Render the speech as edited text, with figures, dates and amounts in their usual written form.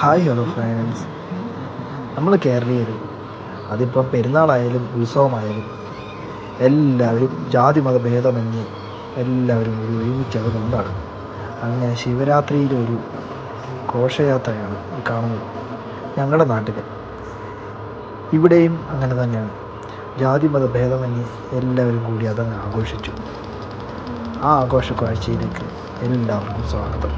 Hi hello friends. നമ്മൾ കേരളീയർ, അതിപ്പോൾ പെരുന്നാളായാലും ഉത്സവമായാലും എല്ലാവരും ജാതി മതഭേദമന്യേ എല്ലാവരും ഒരുമിച്ചത് കൊണ്ടാടും. അങ്ങനെ ശിവരാത്രിയിലൊരു ഘോഷയാത്രയാണ് ഈ കാണുന്നത്. ഞങ്ങളുടെ നാട്ടിൽ ഇവിടെയും അങ്ങനെ തന്നെയാണ്. ജാതി മതഭേദമന്യേ എല്ലാവരും കൂടി അതങ്ങ് ആഘോഷിച്ചു. ആ ആഘോഷ കാഴ്ചയിലേക്ക് എല്ലാവർക്കും സ്വാഗതം.